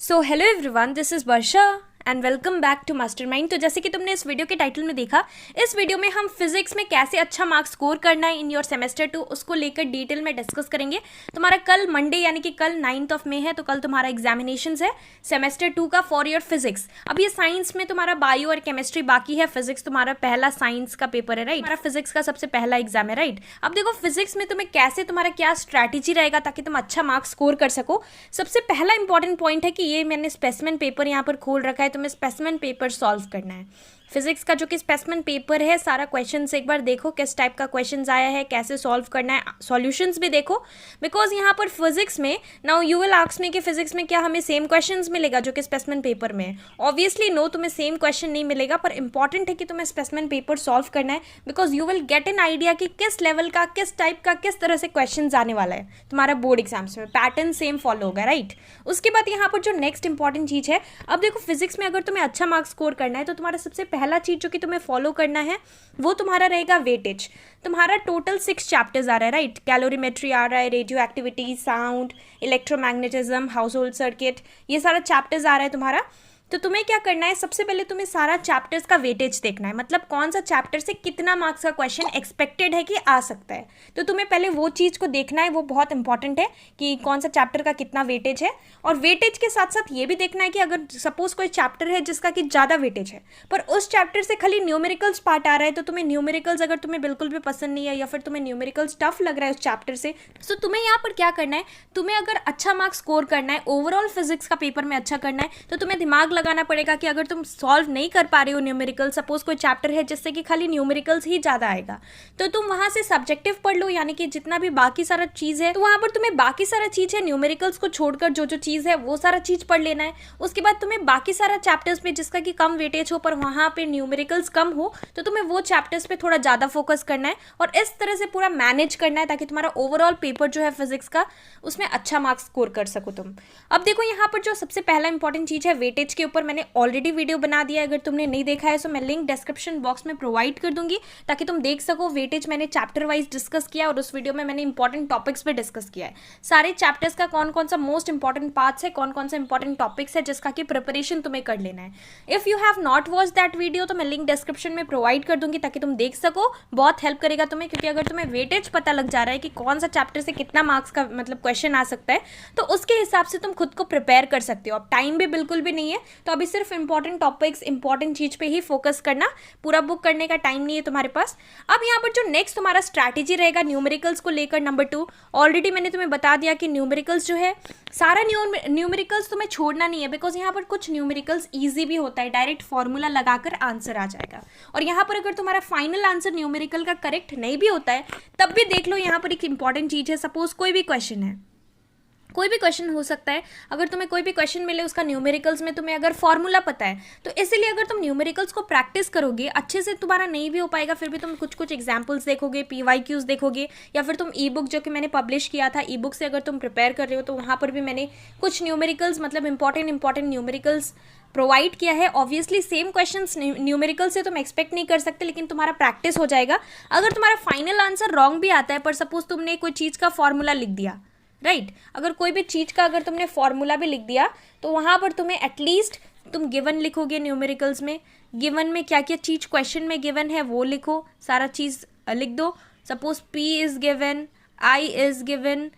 So hello everyone, this is Varsha and welcome back to Mastermind. तो जैसे कि तुमने इस वीडियो के टाइटल में देखा, इस वीडियो में हम फिजिक्स में कैसे अच्छा मार्क्स स्कोर करना है इन योर सेमेस्टर 2 उसको लेकर डिटेल में डिस्कस करेंगे। तुम्हारा कल मंडे यानी कि कल 9th ऑफ मे है, तो कल तुम्हारा एग्जामिनेशंस है सेमेस्टर 2 का फॉर योर फिजिक्स। अब ये साइंस में तुम्हारा बायो और केमिस्ट्री बाकी है, फिजिक्स तुम्हारा पहला साइंस का पेपर है, राइट। तुम्हारा फिजिक्स का सबसे पहला एग्जाम है, राइट। अब देखो फिजिक्स में तुम्हें कैसे, तुम्हारा क्या स्ट्रैटेजी रहेगा ताकि तुम अच्छा मार्क्स स्कोर कर सको। सबसे पहला इंपॉर्टेंट पॉइंट है कि ये मैंने स्पेसिमेन पेपर यहाँ पर खोल रखा है, तुम्हें स्पेसिमेन पेपर सॉल्व करना है। फिजिक्स का जो कि स्पेसिमेन पेपर है, सारा क्वेश्चन एक बार देखो किस टाइप का क्वेश्चंस आया है, कैसे सॉल्व करना है, सॉल्यूशंस भी देखो। बिकॉज यहाँ पर फिजिक्स में now you will ask me कि फिजिक्स में क्या हमें सेम क्वेश्चंस मिलेगा जो कि स्पेसिमेन पेपर में है। ऑब्वियसली नो, तुम्हें सेम क्वेश्चन नहीं मिलेगा, पर इंपॉर्टेंट है कि तुम्हें स्पेसिमेन पेपर सॉल्व करना है। Because you will get an idea कि किस लेवल का, किस टाइप का, किस तरह से क्वेश्चन आने वाला है तुम्हारा बोर्ड एग्जाम्स में। पैटर्न सेम फॉलो होगा, राइट। उसके बाद यहाँ पर जो नेक्स्ट इंपॉर्टेंट चीज़ है, अब देखो फिजिक्स में अगर तुम्हें अच्छा मार्क्स स्कोर करना है तो तुम्हारा सबसे पहला चीज़ जो कि तुम्हें फॉलो करना है वो तुम्हारा रहेगा वेटेज। तुम्हारा टोटल 6 चैप्टर्स आ रहा है, राइट। कैलोरीमेट्री आ रहा है, radio activity, sound, electromagnetism, house hold circuit, ये सारा चैप्टर्स आ रहा है तुम्हारा। तो तुम्हें क्या करना है, सबसे पहले तुम्हें सारा चैप्टर्स का वेटेज देखना है, मतलब कौन सा चैप्टर से कितना मार्क्स का क्वेश्चन एक्सपेक्टेड है कि आ सकता है। तो तुम्हें पहले वो चीज़ को देखना है, वो बहुत इंपॉर्टेंट है कि कौन सा चैप्टर का कितना वेटेज है। और वेटेज के साथ साथ ये भी देखना है कि अगर सपोज कोई चैप्टर है जिसका कि ज़्यादा वेटेज है, पर उस चैप्टर से खाली न्यूमेरिकल्स पार्ट आ रहा है, तो तुम्हें न्यूमेरिकल्स अगर तुम्हें बिल्कुल भी पसंद नहीं है या फिर तुम्हें न्यूमेरिकल्स टफ लग रहा है उस चैप्टर से, तो तुम्हें यहाँ पर क्या करना है, तुम्हें अगर अच्छा मार्क्स स्कोर करना है, ओवरऑल फिजिक्स का पेपर में अच्छा करना है, तो तुम्हें दिमाग लगाना पड़ेगा कि अगर तुम सॉल्व नहीं कर पा रहे हो न्यूमेरिकल, सपोज कोई चैप्टर है जिससे कि खाली न्यूमेरिकल्स ही ज़्यादा आएगा, तो तुम वहाँ से सब्जेक्टिव पढ़ लो, यानी कि जितना भी बाकी सारा चीज़ है, तो वहाँ पर तुम्हें बाकी सारा चीज़ है, न्यूमेरिकल्स को छोड़कर जो जो चीज़ है वो सारा चीज़ पढ़ लेना है। उसके बाद तुम्हें बाकी सारा चैप्टर्स में जिसका कि कम वेटेज हो पर वहाँ पे न्यूमेरिकल्स कम हो, तो तुम्हें वो चैप्टर्स पे थोड़ा ज़्यादा फोकस करना है और इस तरह से पूरा मैनेज करना है ताकि तुम्हारा ओवरऑल पेपर जो है फिजिक्स का उसमें अच्छा मार्क्स स्कोर कर सको तुम। अब देखो यहाँ पर जो सबसे पहला इंपॉर्टेंट चीज़ है वेटेज के ऊपर, मैंने ऑलरेडी वीडियो बना दिया है, अगर तुमने नहीं देखा है तो मैं लिंक डिस्क्रिप्शन बॉक्स में प्रोवाइड कर दूंगी ताकि तुम देख सको। वेटेज मैंने चैप्टर वाइज डिस्कस किया और उस वीडियो में मैंने इंपॉर्टेंट टॉपिक्स पे डिस्कस किया है, सारे चैप्टर्स का कौन कौन सा मोस्ट इंपॉर्टेंट पार्ट्स है, कौन कौन सा इंपॉर्टेंट टॉपिक्स है जिसका कि प्रिपरेशन तुम्हें कर लेना है। If you have not watch that video तो मैं लिंक डिस्क्रिप्शन में प्रोवाइड कर दूंगी ताकि तुम देख सको, बहुत हेल्प करेगा तुम्हें। क्योंकि अगर तुम्हें वेटेज पता लग जा रहा है कि कौन सा चैप्टर से कितना मार्क्स का मतलब क्वेश्चन आ सकता है, तो उसके हिसाब से तुम खुद को प्रिपेयर कर सकते हो। अब टाइम भी बिल्कुल भी नहीं है, तो अभी सिर्फ इंपॉर्टेंट टॉपिक्स, इंपॉर्टेंट चीज पे ही फोकस करना, पूरा बुक करने का टाइम नहीं है तुम्हारे पास। अब यहाँ पर जो नेक्स्ट तुम्हारा स्ट्रैटेजी रहेगा न्यूमेरिकल्स को लेकर, नंबर 2, ऑलरेडी मैंने तुम्हें बता दिया कि न्यूमेरिकल्स जो है, सारा न्यूमेरिकल्स तुम्हें छोड़ना नहीं है। बिकॉज यहाँ पर कुछ न्यूमेरिकल्स ईजी भी होता है, डायरेक्ट फॉर्मूला लगाकर आंसर आ जाएगा। और यहाँ पर अगर तुम्हारा फाइनल आंसर न्यूमेरिकल का करेक्ट नहीं भी होता है तब भी देख लो, यहाँ पर एक इंपॉर्टेंट चीज है, सपोज कोई भी क्वेश्चन है, कोई भी क्वेश्चन हो सकता है, अगर तुम्हें कोई भी क्वेश्चन मिले उसका न्यूमेरिकल्स में तुम्हें अगर फॉर्मूला पता है, तो इसलिए अगर तुम न्यूमेरिकल्स को प्रैक्टिस करोगे, अच्छे से तुम्हारा नहीं भी हो पाएगा फिर भी तुम कुछ कुछ एग्जांपल्स देखोगे, PYQs देखोगे, या फिर तुम ई बुक जो कि मैंने पब्लिश किया था, ई बुक से अगर तुम प्रिपेयर कर रहे हो तो वहाँ पर भी मैंने कुछ न्यूमेरिकल्स, मतलब इंपॉर्टेंट न्यूमेरिकल्स प्रोवाइड किया है। ऑब्वियसली सेम क्वेश्चंस न्यूमेरिकल से तुम एक्सपेक्ट नहीं कर सकते, लेकिन तुम्हारा प्रैक्टिस हो जाएगा। अगर तुम्हारा फाइनल आंसर रॉन्ग भी आता है, पर सपोज तुमने कोई चीज़ का फॉर्मूला लिख दिया, राइट, अगर कोई भी चीज़ का अगर तुमने फॉर्मूला भी लिख दिया, तो वहाँ पर तुम्हें एटलीस्ट तुम गिवन लिखोगे न्यूमेरिकल्स में, गिवन में क्या क्या चीज़ क्वेश्चन में गिवन है वो लिखो, सारा चीज़ लिख दो। Suppose P is given, I is given,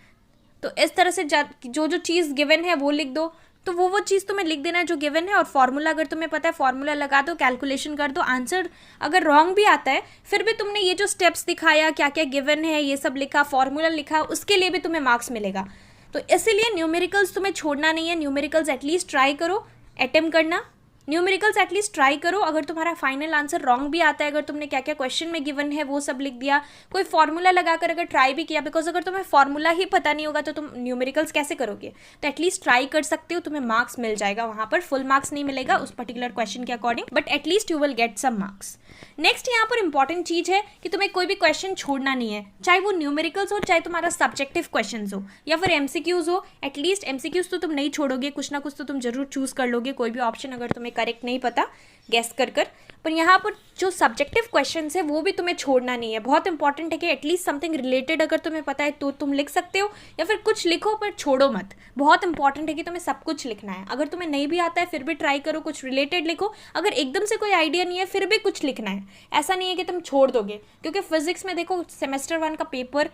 तो इस तरह से जो जो चीज़ गिवन है वो लिख दो। तो वो चीज़ तुम्हें लिख देना है जो गिवन है, और फॉर्मूला अगर तुम्हें पता है फॉर्मूला लगा दो, कैलकुलेशन कर दो। आंसर अगर रॉन्ग भी आता है फिर भी तुमने ये जो स्टेप्स दिखाया, क्या क्या गिवन है ये सब लिखा, फॉर्मूला लिखा, उसके लिए भी तुम्हें मार्क्स मिलेगा। तो इसीलिए न्यूमेरिकल्स तुम्हें छोड़ना नहीं है, न्यूमेरिकल्स एटलीस्ट ट्राई करो, अटेम्प्ट करना, न्यूमेरिकल्स एटलीस्ट ट्राई करो। अगर तुम्हारा फाइनल आंसर रॉन्ग भी आता है, अगर तुमने क्या क्या क्वेश्चन में गिवन है वो सब लिख दिया, कोई फॉर्मूला लगाकर अगर ट्राई भी किया, बिकॉज अगर तुम्हें फॉर्मूला ही पता नहीं होगा तो तुम न्यूमेरिकल्स कैसे करोगे, तो एटलीस्ट ट्राई कर सकते हो, तुम्हें मार्क्स मिल जाएगा। वहाँ पर फुल मार्क्स नहीं मिलेगा उस पर्टिकुलर क्वेश्चन के according, but at least you will get some marks. Next यहाँ पर इंपॉर्टेंट चीज़ है कि तुम्हें कोई भी क्वेश्चन छोड़ना नहीं है, चाहे वो न्यूमेरिकल्स हो, चाहे तुम्हारा सब्जेक्टिव क्वेश्चन हो, या फिर MCQs हो। एटलीस्ट MCQs तो तुम नहीं छोड़ोगे, कुछ ना कुछ तो तुम जरूर चूज कर लोगे, कोई भी ऑप्शन अगर तुम्हें करेक्ट नहीं पता, गेस कर पर यहाँ पर जो सब्जेक्टिव क्वेश्चन है वो भी तुम्हें छोड़ना नहीं है। बहुत इंपॉर्टेंट है कि एटलीस्ट समथिंग रिलेटेड अगर तुम्हें पता है तो तुम लिख सकते हो, या फिर कुछ लिखो पर छोड़ो मत। बहुत इंपॉर्टेंट है कि तुम्हें सब कुछ लिखना है। अगर तुम्हें नहीं भी आता है फिर भी ट्राई करो, कुछ रिलेटेड लिखो। अगर एकदम से कोई आइडिया नहीं है फिर भी कुछ लिखना है, ऐसा नहीं है कि तुम छोड़ दोगे। क्योंकि फिजिक्स में देखो सेमेस्टर 1 का पेपर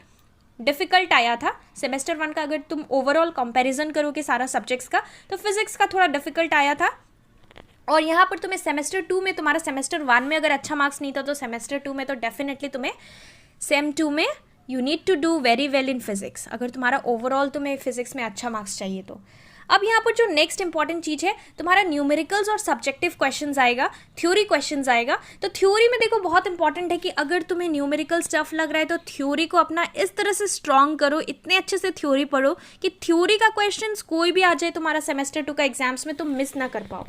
डिफ़िकल्ट आया था। सेमेस्टर 1 का अगर तुम ओवरऑल कंपैरिजन करोगे सारा सब्जेक्ट्स का, तो फिजिक्स का थोड़ा डिफ़िकल्ट आया था। और यहाँ पर तुम्हें सेमेस्टर 2 में, तुम्हारा सेमेस्टर 1 में अगर अच्छा मार्क्स नहीं था तो सेमेस्टर 2 में तो डेफिनेटली तुम्हें सेम 2 में you need to do very well in physics, अगर तुम्हारा ओवरऑल तुम्हें फिजिक्स में अच्छा मार्क्स चाहिए तो। अब यहाँ पर जो नेक्स्ट इंपॉर्टेंट चीज़ है, तुम्हारा न्यूमेरिकल्स और सब्जेक्टिव क्वेश्चंस आएगा, थ्योरी क्वेश्चंस आएगा। तो थ्योरी में देखो बहुत इंपॉर्टेंट है कि अगर तुम्हें न्यूमेरिकल्स टफ लग रहा है तो थ्योरी को अपना इस तरह से स्ट्रॉन्ग करो, इतने अच्छे से थ्योरी पढ़ो कि थ्योरी का क्वेश्चंस कोई भी आ जाए तुम्हारा सेमेस्टर 2 का एग्जाम्स में तुम मिस ना कर पाओ,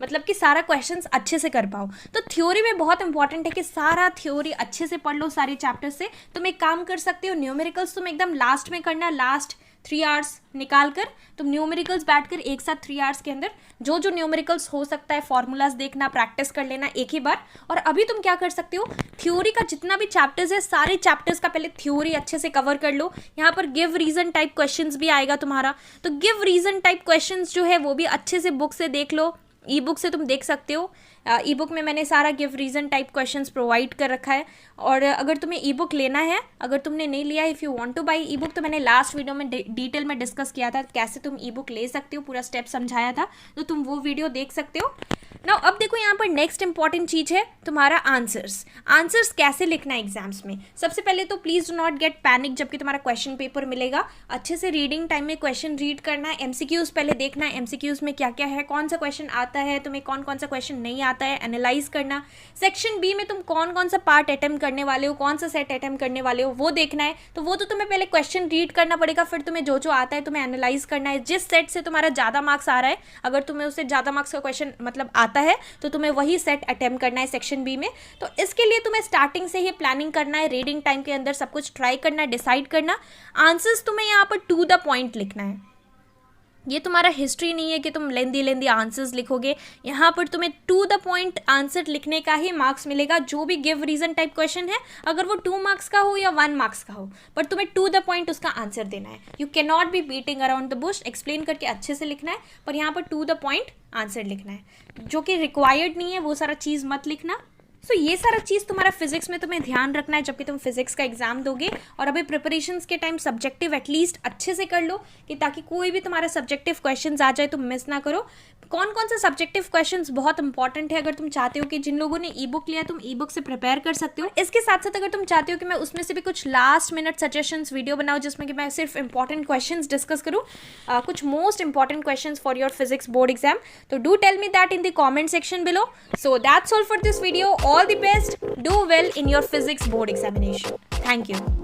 मतलब कि सारा क्वेश्चंस अच्छे से कर पाओ। तो थ्योरी में बहुत इंपॉर्टेंट है कि सारा थ्योरी अच्छे से पढ़ लो सारे चैप्टर से। तुम एक काम कर सकते हो, न्यूमेरिकल्स तुम एकदम लास्ट में करना, लास्ट 3 आवर्स निकाल कर तुम न्यूमेरिकल्स बैठकर एक साथ 3 आवर्स के अंदर जो जो न्यूमेरिकल्स हो सकता है फॉर्मूलाज देखना, प्रैक्टिस कर लेना एक ही बार। और अभी तुम क्या कर सकते हो, थ्योरी का जितना भी चैप्टर्स है सारे चैप्टर्स का पहले थ्योरी अच्छे से कवर कर लो। यहाँ पर गिव रीजन टाइप क्वेश्चंस भी आएगा तुम्हारा, तो गिव रीजन टाइप क्वेश्चंस जो है वो भी अच्छे से बुक से देख लो, ई बुक से तुम देख सकते हो। ई बुक में मैंने सारा give reason type questions provide कर रखा है। और अगर तुम्हें ई बुक लेना है, अगर तुमने नहीं लिया, if you want two by E book, तो मैंने लास्ट वीडियो में डिटेल में डिस्कस किया था कैसे तुम ई बुक ले सकते हो, पूरा स्टेप समझाया था, तो तुम वो वीडियो देख सकते हो ना। अब देखो यहाँ पर नेक्स्ट इंपॉर्टेंट चीज़ है तुम्हारा आंसर्स कैसे लिखना है एग्जाम्स में। सबसे पहले तो please do not get panic जबकि तुम्हारा क्वेश्चन पेपर मिलेगा। अच्छे से रीडिंग टाइम में क्वेश्चन रीड करना है, एमसीक्यूज़ पहले देखना है, एमसीक्यूज़ में क्या क्या है, कौन सा क्वेश्चन आता है तुम्हें, कौन कौन सा क्वेश्चन नहीं आता है, एनालाइज करना। सेक्शन बी में तुम कौन कौन सा पार्ट अटेम्प्ट करने वाले हो, कौन सा सेट अटेम्प्ट करने वाले हो, वो देखना है। तो वो तो तुम्हें पहले क्वेश्चन रीड करना पड़ेगा, फिर तुम्हें जो जो आता है तुम्हें एनालाइज करना है। जिस सेट से तुम्हारा ज़्यादा मार्क्स आ रहा है, अगर तुम्हें उससे ज़्यादा मार्क्स का क्वेश्चन मतलब आता है तो तुम्हें वही सेट अटेम्प्ट करना है सेक्शन बी में। तो इसके लिए तुम्हें स्टार्टिंग से ही प्लानिंग करना है, रीडिंग टाइम के अंदर सब कुछ ट्राई करना है, डिसाइड करना। आंसर्स तुम्हें यहाँ पर टू द पॉइंट लिखना है। ये तुम्हारा हिस्ट्री नहीं है कि तुम लेंदी आंसर्स लिखोगे। यहाँ पर तुम्हें टू द पॉइंट आंसर लिखने का ही मार्क्स मिलेगा। जो भी गिव रीजन टाइप क्वेश्चन है, अगर वो 2 मार्क्स का हो या 1 मार्क्स का हो, पर तुम्हें टू द पॉइंट उसका आंसर देना है। You can not be beating around the Bush, explain करके अच्छे से लिखना है, पर यहाँ पर टू द पॉइंट आंसर लिखना है। जो कि रिक्वायर्ड नहीं है वो सारा चीज़ मत लिखना। सो ये सारा चीज़ तुम्हारा फिजिक्स में तुम्हें ध्यान रखना है जबकि तुम फिजिक्स का एग्जाम दोगे। और अभी प्रिपरेशंस के टाइम सब्जेक्टिव एटलीस्ट अच्छे से कर लो कि ताकि कोई भी तुम्हारा सब्जेक्टिव क्वेश्चंस आ जाए तुम मिस ना करो। कौन कौन सा सब्जेक्टिव क्वेश्चंस बहुत इंपॉर्टेंट है, अगर तुम चाहते हो कि जिन लोगों ने ई बुक लिया तुम ई बुक से प्रिपेयर कर सकते हो। इसके साथ साथ अगर तुम चाहते हो कि मैं उसमें से भी कुछ लास्ट मिनट सजेशंस वीडियो बनाऊँ जिसमें कि मैं सिर्फ इंपॉर्टेंट क्वेश्चंस डिस्कस करूँ, कुछ most important questions for your physics board exam, तो do tell me that in the comment section below. So that's all for this video. All the best, do well in your physics board examination. Thank you.